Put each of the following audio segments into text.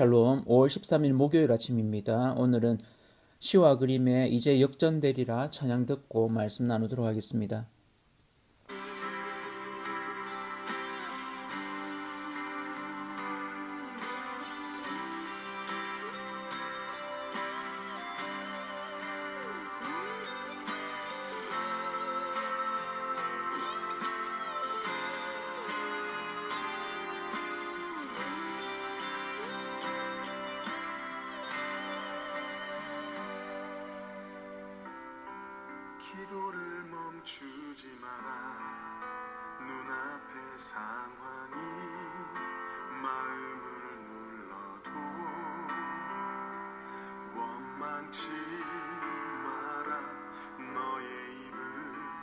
샬롬, 5월 13일 목요일 아침입니다. 오늘은 시와 그림의 이제 역전되리라 찬양 듣고 말씀 나누도록 하겠습니다. 기도를 멈추지 마라. 눈앞의 상황이 마음을 눌러도 원망치 마라. 너의 입을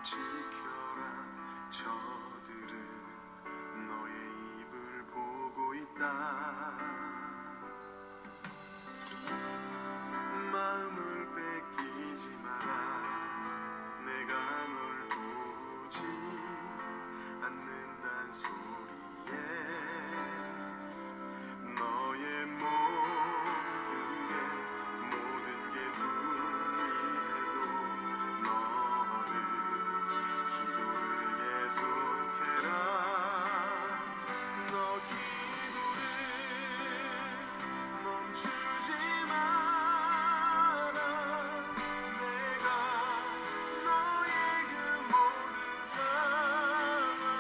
지켜라. 저들은 너의 입을 보고 있다. 마음을 뺏기지 마라. 내가 널 도우지 않는단 소리에 너의 모든 게 불리해도 너는 기도를 계속해라. 너 기도를 멈추지 마라. 내가 너의 그 모든 상황을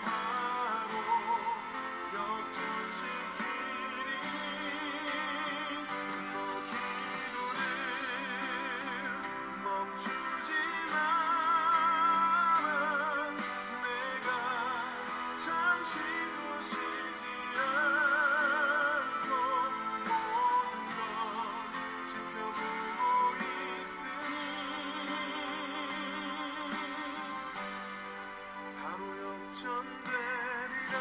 바로 역전시키리. 너 기도를 멈추지 마라. 내가 잠시도 쉬지 않고 모든 걸 지켜보고 있으니 바로 역전되리라.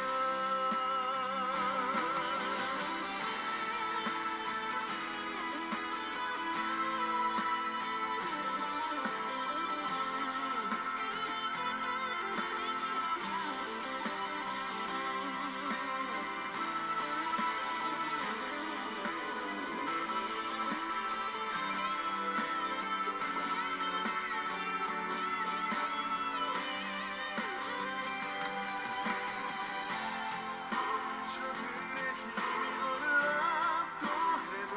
저들의 힘이 너를 압도해도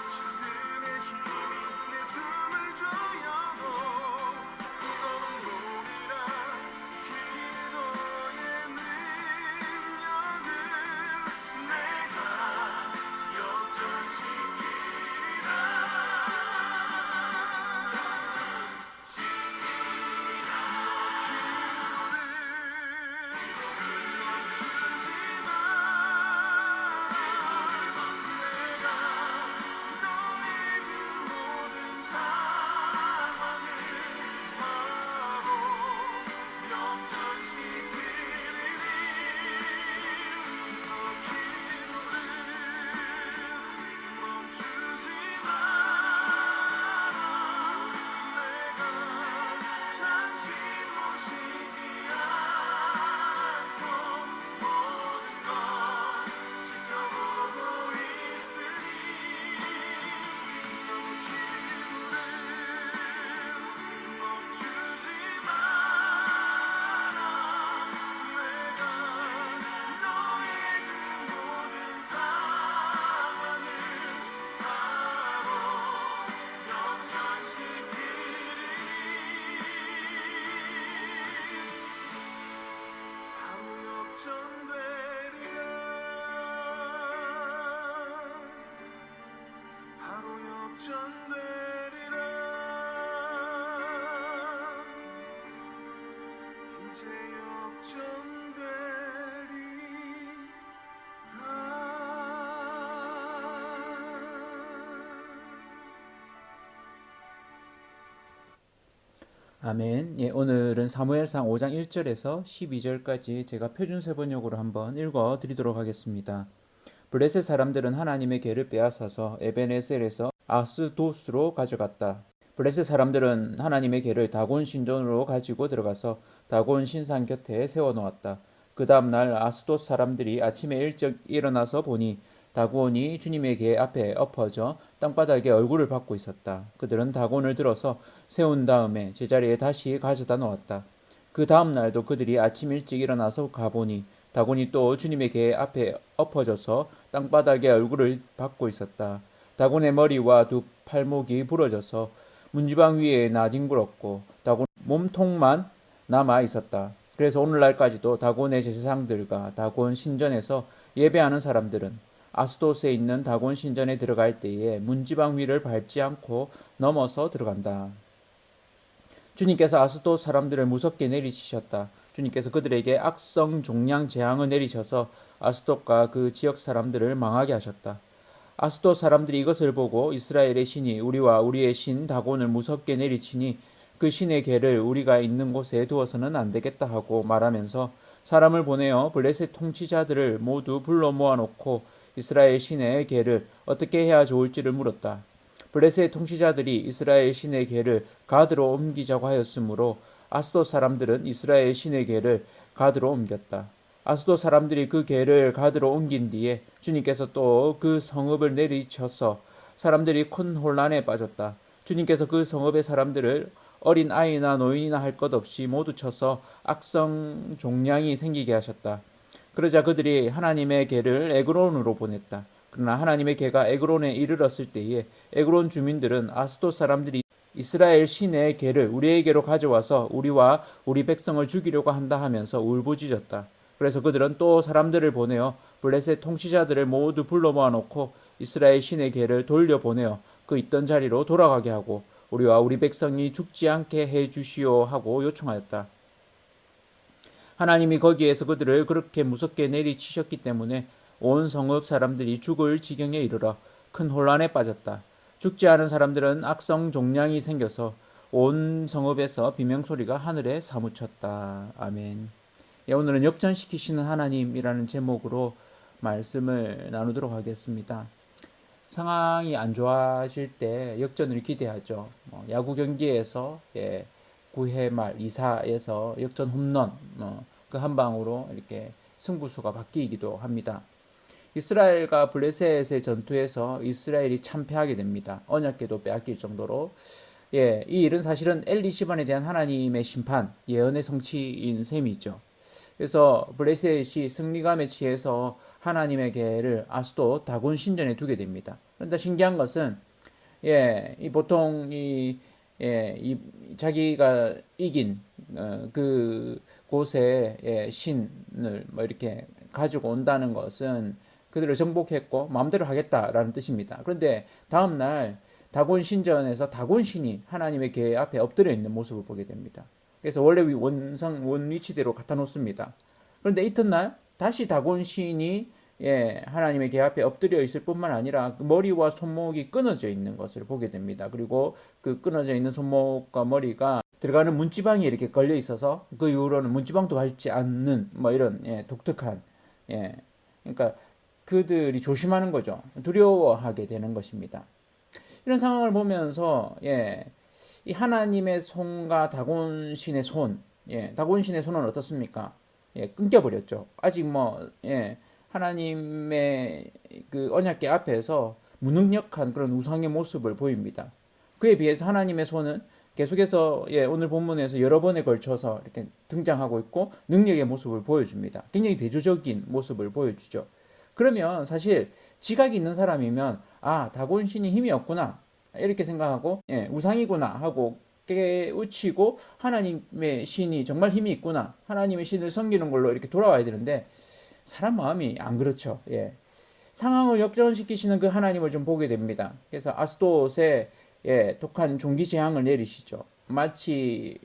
저들의 힘이 내 숨을 조여도 너는 모이라. 기도의 능력을 내가 역전시키리라. 멈추지 마라. 내가 너의 그 모든 상황을 바로 역전시키리니. 너 기도를 멈추지 마라. 내가 잠시도 쉬지 않고 모든 걸 지켜보고 있으니. 너 기도를 멈추지 마라. 내가 너의 그 모든 상황을 바로 역전시키리니. 바로 역전되리라. 바로 역전되리라. 이제 역전되리라. 아멘. 오늘은 사무엘상 5장 1절에서 12절까지 제가 표준세 번역으로 한번 읽어 드리도록 하겠습니다. 블레셋 사람들은 하나님의 궤를 빼앗아서 에벤에셀에서 아스도스로 가져갔다. 블레셋 사람들은 하나님의 궤를 다곤 신전으로 가지고 들어가서 다곤 신상 곁에 세워놓았다. 그 다음 날 아스돗 사람들이 아침에 일찍 일어나서 보니 다곤이 주님의 궤 앞에 엎어져 땅바닥에 얼굴을 받고 있었다. 그들은 다곤을 들어서 세운 다음에 제자리에 다시 가져다 놓았다. 그 다음 날도 그들이 아침 일찍 일어나서 가보니 다곤이 또 주님의 궤 앞에 엎어져서 땅바닥에 얼굴을 받고 있었다. 다곤의 머리와 두 팔목이 부러져서 문지방 위에 나뒹굴었고 다곤 몸통만 남아 있었다. 그래서 오늘날까지도 다곤의 제사장들과 다곤 신전에서 예배하는 사람들은 아스돗에 있는 다곤 신전에 들어갈 때에 문지방 위를 밟지 않고 넘어서 들어간다. 주님께서 아스돗 사람들을 무섭게 내리치셨다. 주님께서 그들에게 악성 종양 재앙을 내리셔서 아스돗과 그 지역 사람들을 망하게 하셨다. 아스돗 사람들이 이것을 보고 이스라엘의 신이 우리와 우리의 신 다곤을 무섭게 내리치니 그 신의 궤를 우리가 있는 곳에 두어서는 안 되겠다 하고 말하면서 사람을 보내어 블레셋 통치자들을 모두 불러 모아놓고 이스라엘 신의 궤를 어떻게 해야 좋을지를 물었다. 블레셋 통치자들이 이스라엘 신의 궤를 가드로 옮기자고 하였으므로 아스돗 사람들은 이스라엘 신의 궤를 가드로 옮겼다. 아스돗 사람들이 그 궤를 가드로 옮긴 뒤에 주님께서 또 그 성읍을 내리쳐서 사람들이 큰 혼란에 빠졌다. 주님께서 그 성읍의 사람들을 어린 아이나 노인이나 할 것 없이 모두 쳐서 악성 종양이 생기게 하셨다. 그러자 그들이 하나님의 궤를 에그론으로 보냈다. 그러나 하나님의 궤가 에그론에 이르렀을 때에 에그론 주민들은 아스돗 사람들이 이스라엘 신의 궤를 우리에게로 가져와서 우리와 우리 백성을 죽이려고 한다 하면서 울부짖었다. 그래서 그들은 또 사람들을 보내어 블레셋 통치자들을 모두 불러 모아놓고 이스라엘 신의 궤를 돌려보내어 그 있던 자리로 돌아가게 하고 우리와 우리 백성이 죽지 않게 해 주시오 하고 요청하였다. 하나님이 거기에서 그들을 그렇게 무섭게 내리치셨기 때문에 온 성읍 사람들이 죽을 지경에 이르러 큰 혼란에 빠졌다. 죽지 않은 사람들은 악성 종양이 생겨서 온 성읍에서 비명소리가 하늘에 사무쳤다. 아멘. 예, 오늘은 역전시키시는 하나님이라는 제목으로 말씀을 나누도록 하겠습니다. 상황이 안 좋아질 때 역전을 기대하죠. 야구 경기에서 9회 말 2사에서 역전 홈런 그 한 방으로 이렇게 승부수가 바뀌기도 합니다. 이스라엘과 블레셋의 전투에서 이스라엘이 참패하게 됩니다. 언약궤도 빼앗길 정도로. 이 일은 사실은 엘리 집안에 대한 하나님의 심판, 예언의 성취인 셈이죠. 그래서 블레셋이 승리감에 취해서 하나님의 궤를 아스돗 다곤 신전에 두게 됩니다. 그런데 신기한 것은 보통 자기가 이긴 그 곳에 신을 이렇게 가지고 온다는 것은 그들을 정복했고 마음대로 하겠다라는 뜻입니다. 그런데 다음 날 다곤 신전에서 다곤 신이 하나님의 궤 앞에 엎드려 있는 모습을 보게 됩니다. 그래서 원래 원 위치대로 갖다 놓습니다. 그런데 이튿날 다시 다곤 신이 하나님의 궤 앞에 엎드려 있을 뿐만 아니라 머리와 손목이 끊어져 있는 것을 보게 됩니다. 그리고 그 끊어져 있는 손목과 머리가 들어가는 문지방이 이렇게 걸려 있어서 그 이후로는 문지방도 밟지 않는 이런 독특한 그러니까 그들이 조심하는 거죠. 두려워하게 되는 것입니다. 이런 상황을 보면서 이 하나님의 손과 다곤 신의 손, 다곤 신의 손은 어떻습니까? 끊겨버렸죠. 아직 하나님의 그 언약궤 앞에서 무능력한 그런 우상의 모습을 보입니다. 그에 비해서 하나님의 손은 계속해서 오늘 본문에서 여러 번에 걸쳐서 이렇게 등장하고 있고 능력의 모습을 보여줍니다. 굉장히 대조적인 모습을 보여주죠. 그러면 사실 지각이 있는 사람이면 다곤 신이 힘이 없구나 이렇게 생각하고 우상이구나 하고 깨우치고 하나님의 신이 정말 힘이 있구나 하나님의 신을 섬기는 걸로 이렇게 돌아와야 되는데 사람 마음이 안 그렇죠. 상황을 역전시키시는 그 하나님을 좀 보게 됩니다. 그래서 아스돗에 독한 종기 재앙을 내리시죠. 마치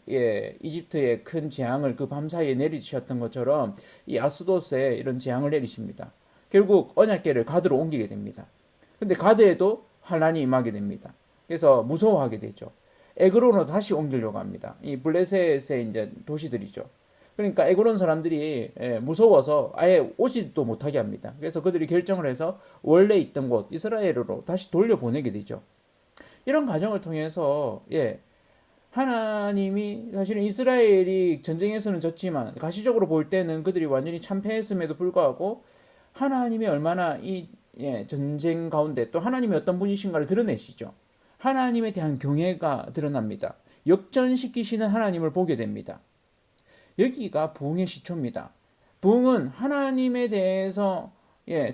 이집트의 큰 재앙을 그 밤사이에 내리셨던 것처럼 이 아스돗에 이런 재앙을 내리십니다. 결국 언약궤를 가드로 옮기게 됩니다. 근데 가드에도 환란이 임하게 됩니다. 그래서 무서워하게 되죠. 에그론으로 다시 옮기려고 합니다. 이 블레셋의 이제 도시들이죠. 그러니까 에그론 사람들이 무서워서 아예 오지도 못하게 합니다. 그래서 그들이 결정을 해서 원래 있던 곳 이스라엘으로 다시 돌려보내게 되죠. 이런 과정을 통해서 하나님이 사실은 이스라엘이 전쟁에서는 졌지만 가시적으로 볼 때는 그들이 완전히 참패했음에도 불구하고 하나님이 얼마나 이 전쟁 가운데 또 하나님이 어떤 분이신가를 드러내시죠. 하나님에 대한 경외가 드러납니다. 역전시키시는 하나님을 보게 됩니다. 여기가 부흥의 시초입니다. 부흥은 하나님에 대해서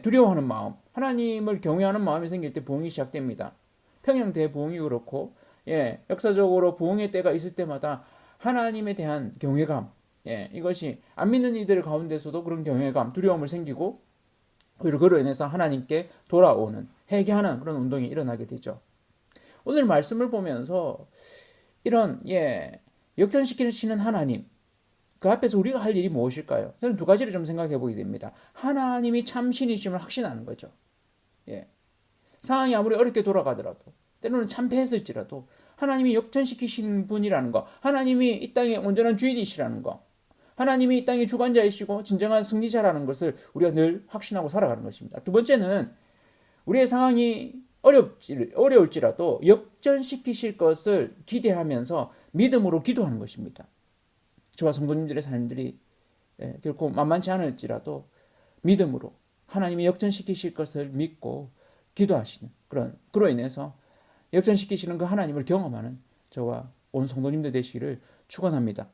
두려워하는 마음, 하나님을 경외하는 마음이 생길 때 부흥이 시작됩니다. 평양 대부흥이 그렇고 역사적으로 부흥의 때가 있을 때마다 하나님에 대한 경외감, 이것이 안 믿는 이들 가운데서도 그런 경외감, 두려움을 생기고 그리고 그로 인해서 하나님께 돌아오는 회개하는 그런 운동이 일어나게 되죠. 오늘 말씀을 보면서 이런 역전시키시는 하나님, 그 앞에서 우리가 할 일이 무엇일까요? 저는 두 가지를 좀 생각해 보게 됩니다. 하나님이 참신이심을 확신하는 거죠. 상황이 아무리 어렵게 돌아가더라도 때로는 참패했을지라도 하나님이 역전시키신 분이라는 거, 하나님이 이 땅의 온전한 주인이시라는 거, 하나님이 이 땅의 주관자이시고 진정한 승리자라는 것을 우리가 늘 확신하고 살아가는 것입니다. 두 번째는 우리의 상황이 어려울지라도 역전시키실 것을 기대하면서 믿음으로 기도하는 것입니다. 저와 성도님들의 삶들이 결코 만만치 않을지라도 믿음으로 하나님이 역전시키실 것을 믿고 기도하시는 그로 인해서 역전시키시는 그 하나님을 경험하는 저와 온 성도님들 되시기를 축원합니다.